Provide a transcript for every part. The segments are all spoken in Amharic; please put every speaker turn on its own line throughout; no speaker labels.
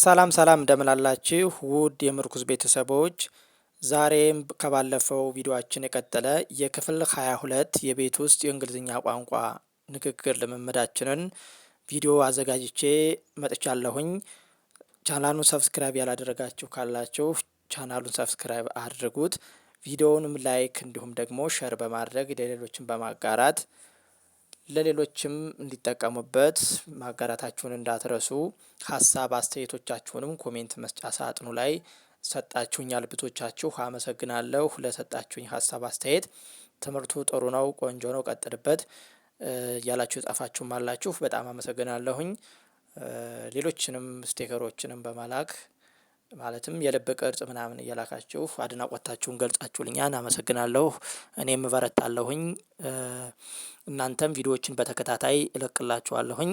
ሰላም ሰላም እንደምን አላችሁ ውድ የምርኩዝ ቤተሰቦች፣ ዛሬም ከባለፈው ቪዲዮአችን የቀጠለ የክፍል 22 የቤት ውስጥ የእንግሊዝኛ ቋንቋ ንግግር ልምምዳችንን ቪዲዮ አዘጋጅቼ መጥቻለሁኝ። ቻናሉን ሰብስክራይብ ያላደረጋችሁ ካላችሁ ቻናሉን ሰብስክራይብ አድርጉት። ቪዲዮውንም ላይክ እንዲሁም ደግሞ ሸር በማድረግ ለሌሎችም በማጋራት ለሌሎችም እንዲጠቀሙበት ማጋራታችሁን እንዳትረሱ። ሀሳብ አስተያየቶቻችሁንም ኮሜንት መስጫ ሳጥኑ ላይ ሰጣችሁኛል። ብዙዎቻችሁ አመሰግናለሁ ለሰጣችሁኝ ሀሳብ አስተያየት። ትምህርቱ ጥሩ ነው፣ ቆንጆ ነው፣ ቀጥልበት ያላችሁ ጻፋችሁም አላችሁ። በጣም አመሰግናለሁኝ። ሌሎችንም ስቲከሮችንም በመላክ ማለትም የልብ ቅርጽ ምናምን እየላካችሁ አድናቆታችሁን ገልጻችሁልኛል። አመሰግናለሁ። እኔም እበረታለሁኝ። እናንተም ቪዲዮዎችን በተከታታይ እለቅላችኋለሁኝ።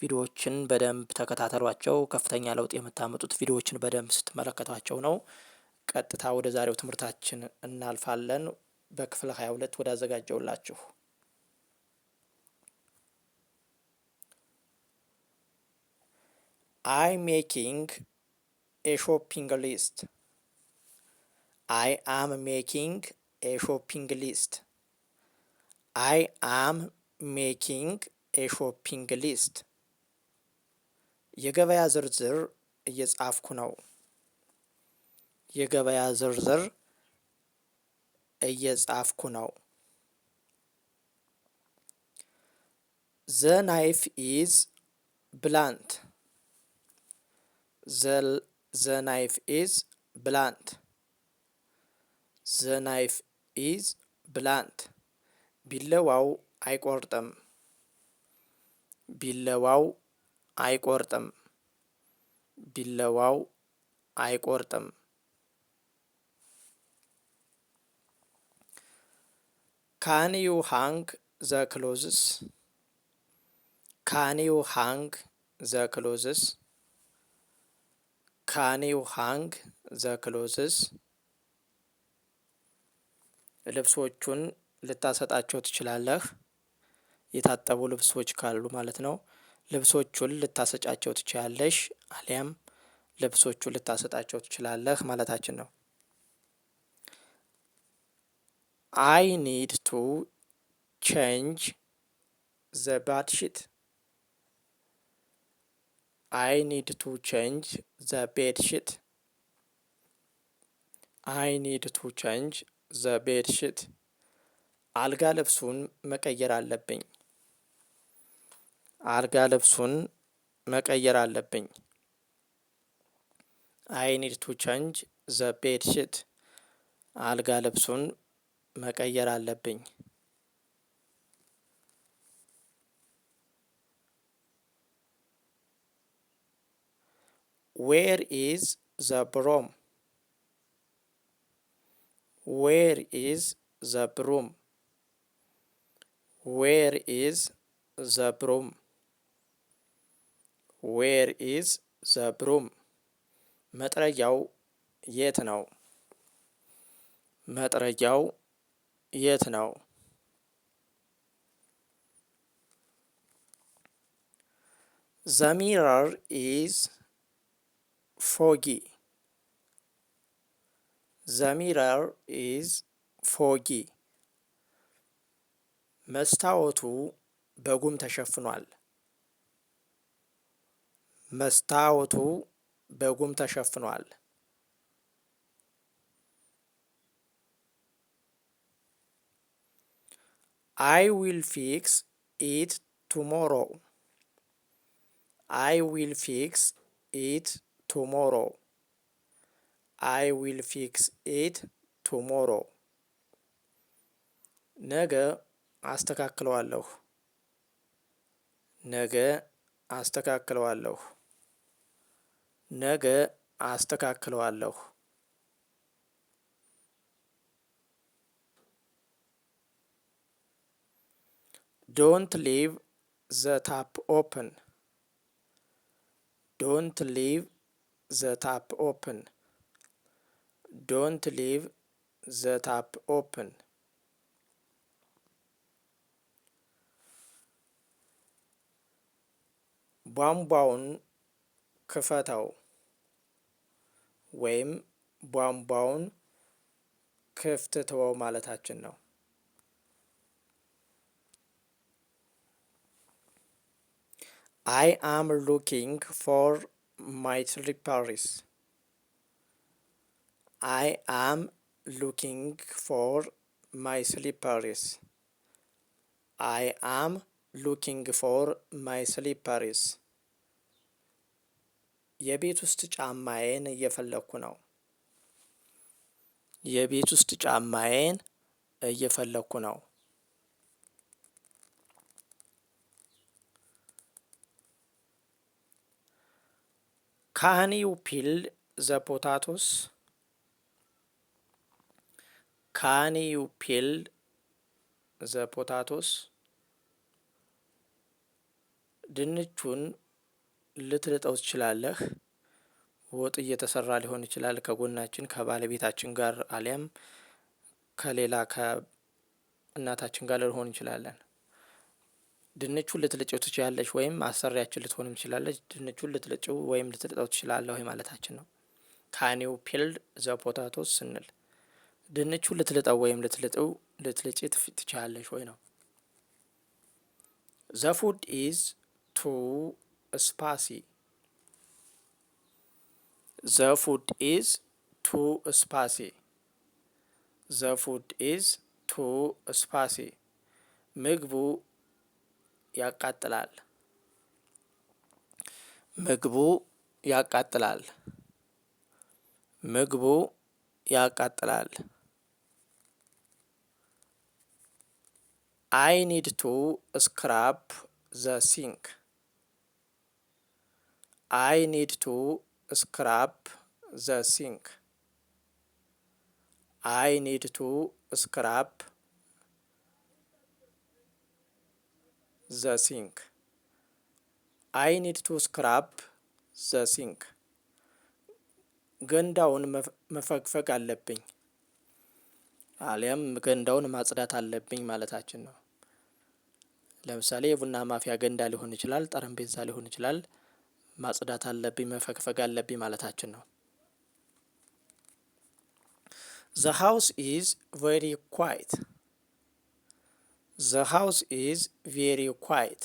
ቪዲዮዎችን በደንብ ተከታተሏቸው። ከፍተኛ ለውጥ የምታመጡት ቪዲዮዎችን በደንብ ስትመለከቷቸው ነው። ቀጥታ ወደ ዛሬው ትምህርታችን እናልፋለን። በክፍል 22 ወደ አዘጋጀውላችሁ I making a shopping list. I am making a shopping list. I am making a shopping list. የገበያ ዝርዝር እየጻፍኩ ነው። የገበያ ዝርዝር እየጻፍኩ ነው። The knife is blunt. The knife is blunt. The knife is blunt. ቢለዋው አይቆርጥም። ቢለዋው አይቆርጥም። ቢለዋው አይቆርጥም። Can you hang the clothes? Can you hang the clothes? Can you hang the clothes? ልብሶቹን ልታሰጣቸው ትችላለህ። የታጠቡ ልብሶች ካሉ ማለት ነው። ልብሶቹን ልታሰጫቸው ትችላለሽ፣ አሊያም ልብሶቹን ልታሰጣቸው ትችላለህ ማለታችን ነው። I need to change the bed sheet. I need to change the bed sheet. I need to change the bed sheet. አልጋ ልብሱን መቀየር አለብኝ። አልጋ ልብሱን መቀየር አለብኝ። I need to change the bed sheet. አልጋ ልብሱን መቀየር አለብኝ። Where is the broom? Where is the broom? Where is the broom? Where is the broom? መጥረጊያው የት ነው? መጥረጊያው የት ነው? The mirror is foggy. The mirror is foggy. መስታወቱ በጉም ተሸፍኗል። መስታወቱ በጉም ተሸፍኗል። I will fix it tomorrow. I will fix it tomorrow. I will fix it tomorrow. ነገ አስተካክለዋለሁ። ነገ አስተካክለዋለሁ። ነገ አስተካክለዋለሁ። Don't leave the tap open. Don't leave the tap open. Don't leave the tap open. ቧንቧውን ክፈተው። ወይም ቧንቧውን ክፍት ተወው ማለታችን ነው። I am looking for my slippers. I am looking for my slippers. I am looking for my slippers. የቤት ውስጥ ጫማዬን እየፈለኩ ነው። የቤት ውስጥ ጫማዬን እየፈለኩ ነው። Can you peel the potatoes? Can you peel the potatoes? ድንቹን ልትልጠው ትችላለህ? ወጥ እየተሰራ ሊሆን ይችላል ከጎናችን ከባለቤታችን ጋር አሊያም ከሌላ ከእናታችን ጋር ልሆን እንችላለን። ድንቹን ልትልጭው ትችላለች ወይም አሰሪያችን ልትሆንም ትችላለች። ድንቹን ልትልጭው ወይም ልትልጠው ትችላለህ ወይ ማለታችን ነው። ካን ዩ ፒል ዘ ፖታቶስ ስንል ድንቹን ልትልጠው ወይም ልትልጭ ትችላለች ወይ ነው። ዘ ፉድ ኢዝ ቱ ስፓሲ። ዘ ፉድ ኢዝ ቱ ስፓሲ። ዘ ፉድ ኢዝ ቱ ስፓሲ። ምግቡ ያቃጥላል። ምግቡ ያቃጥላል። ምግቡ ያቃጥላል። I need to scrub the sink. I need to scrub the sink. I need to scrub the sink. I need to scrub the sink. ገንዳውን መፈግፈግ አለብኝ አሊያም ገንዳውን ማጽዳት አለብኝ ማለታችን ነው። ለምሳሌ የቡና ማፍያ ገንዳ ሊሆን ይችላል፣ ጠረጴዛ ሊሆን ይችላል። ማጽዳት አለብኝ መፈግፈግ አለብኝ ማለታችን ነው። The house is very quiet. The house is very quiet.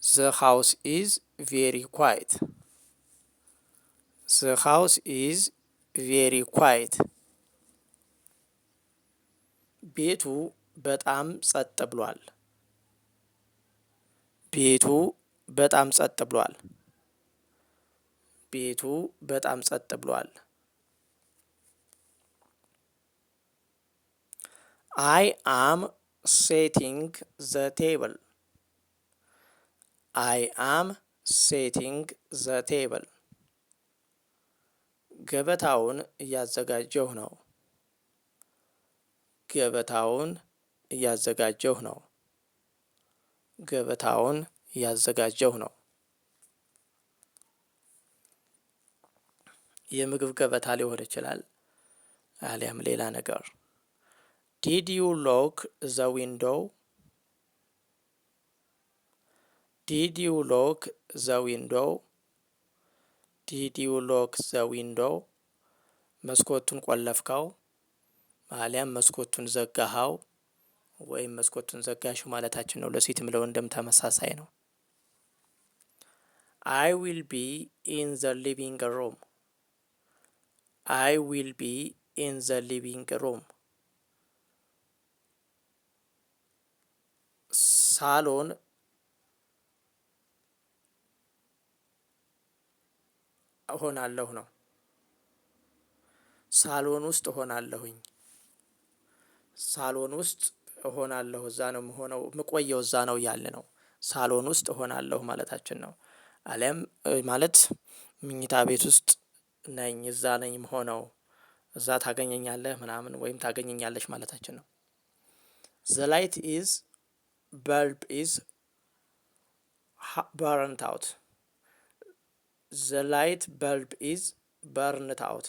The house is very quiet. The house is very quiet. ቤቱ በጣም ጸጥ ብሏል። ቤቱ በጣም ጸጥ ብሏል። ቤቱ በጣም ጸጥ ብሏል። I am setting the table. I am setting the table. ገበታውን እያዘጋጀሁ ነው። ገበታውን እያዘጋጀሁ ነው። ገበታውን እያዘጋጀሁ ነው። የምግብ ገበታ ሊሆን ይችላል አሊያም ሌላ ነገር። Did you lock the window? Did you lock the window? Did you lock the window? መስኮቱን ቆለፍከው አሊያም መስኮቱን ዘጋኸው ወይም መስኮቱን ዘጋሽው ማለታችን ነው። ለሴትም ለወንድም ተመሳሳይ ነው። I will be in the living room. I will be in the living room. ሳሎን እሆናለሁ ነው። ሳሎን ውስጥ እሆናለሁኝ። ሳሎን ውስጥ እሆናለሁ እዛ ነው የምሆነው የምቆየው እዛ ነው ያለ ነው። ሳሎን ውስጥ እሆናለሁ ማለታችን ነው። አሊያም ማለት ምኝታ ቤት ውስጥ ነኝ እዛ ነኝ የምሆነው እዛ ታገኘኛለህ ምናምን ወይም ታገኘኛለሽ ማለታችን ነው። The light is bulb is burnt out. The light bulb is burnt out.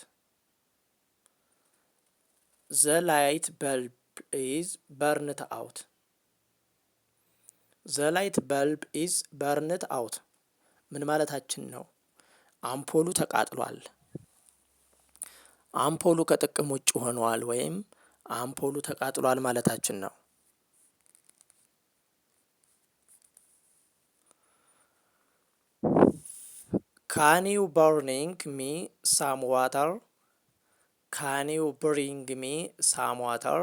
The light bulb is burnt out. The light bulb is burnt out ምን ማለታችን ነው? አምፖሉ ተቃጥሏል። አምፖሉ ከጥቅም ውጭ ሆኗል ወይም አምፖሉ ተቃጥሏል ማለታችን ነው። ካን ዩ ብሪንግ ሚ ሳም ዋተር? ካን ዩ ብሪንግ ሚ ሳም ዋተር?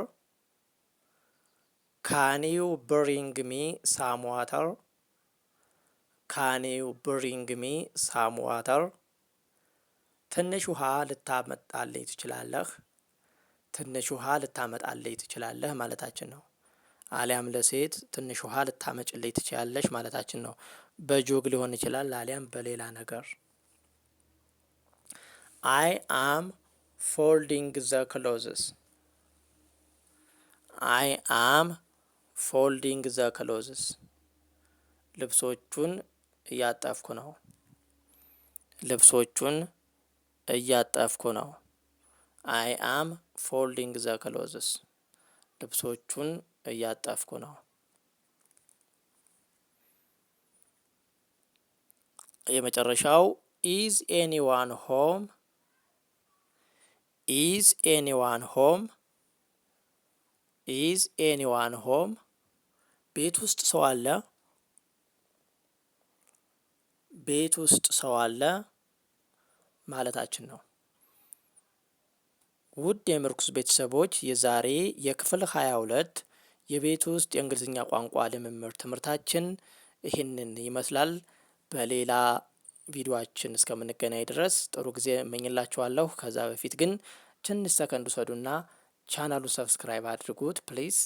ካን ዩ ብሪንግ ሚ ሳም ዋተር? ካን ዩ ብሪንግ ሚ ሳም ዋተር? ትንሽ ውሃ ልታመጣልኝ ትችላለህ? ትንሽ ውሃ ልታመጣልኝ ትችላለህ ማለታችን ነው። አሊያም ለሴት ትንሽ ውሃ ልታመጭልኝ ትችላለሽ ማለታችን ነው። በጆግ ሊሆን ይችላል አሊያም በሌላ ነገር። አይ አም ፎልዲንግ ዘ ክሎዝስ። አይ አም ፎልዲንግ ዘ ክሎዝስ። ልብሶቹን እያጠፍኩ ነው። ልብሶቹን እያጠፍኩ ነው። አይ አም ፎልዲንግ ዘ ክሎዝስ። ልብሶቹን እያጠፍኩ ነው። የመጨረሻው ኢዝ ኤኒዋን ሆም? ኢዝ ኤኒዋን ሆም? ኢዝ ኤኒዋን ሆም? ቤት ውስጥ ሰው አለ? ቤት ውስጥ ሰው አለ ማለታችን ነው። ውድ የምርኩስ ቤተሰቦች የዛሬ የክፍል 22 የቤት ውስጥ የእንግሊዝኛ ቋንቋ ልምምድ ትምህርታችን ይህንን ይመስላል። በሌላ ቪዲዮአችን እስከምንገናኝ ድረስ ጥሩ ጊዜ እመኝላችኋለሁ። ከዛ በፊት ግን ትንሽ ሰከንድ ውሰዱና ቻናሉን ሰብስክራይብ አድርጉት ፕሊዝ።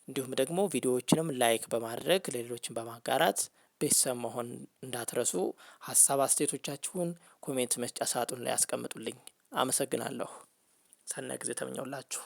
እንዲሁም ደግሞ ቪዲዮዎችንም ላይክ በማድረግ ለሌሎችን በማጋራት ቤተሰብ መሆን እንዳትረሱ። ሀሳብ አስተያየቶቻችሁን ኮሜንት መስጫ ሳጥን ላይ ያስቀምጡልኝ። አመሰግናለሁ። ሰናይ ጊዜ ተመኘውላችሁ።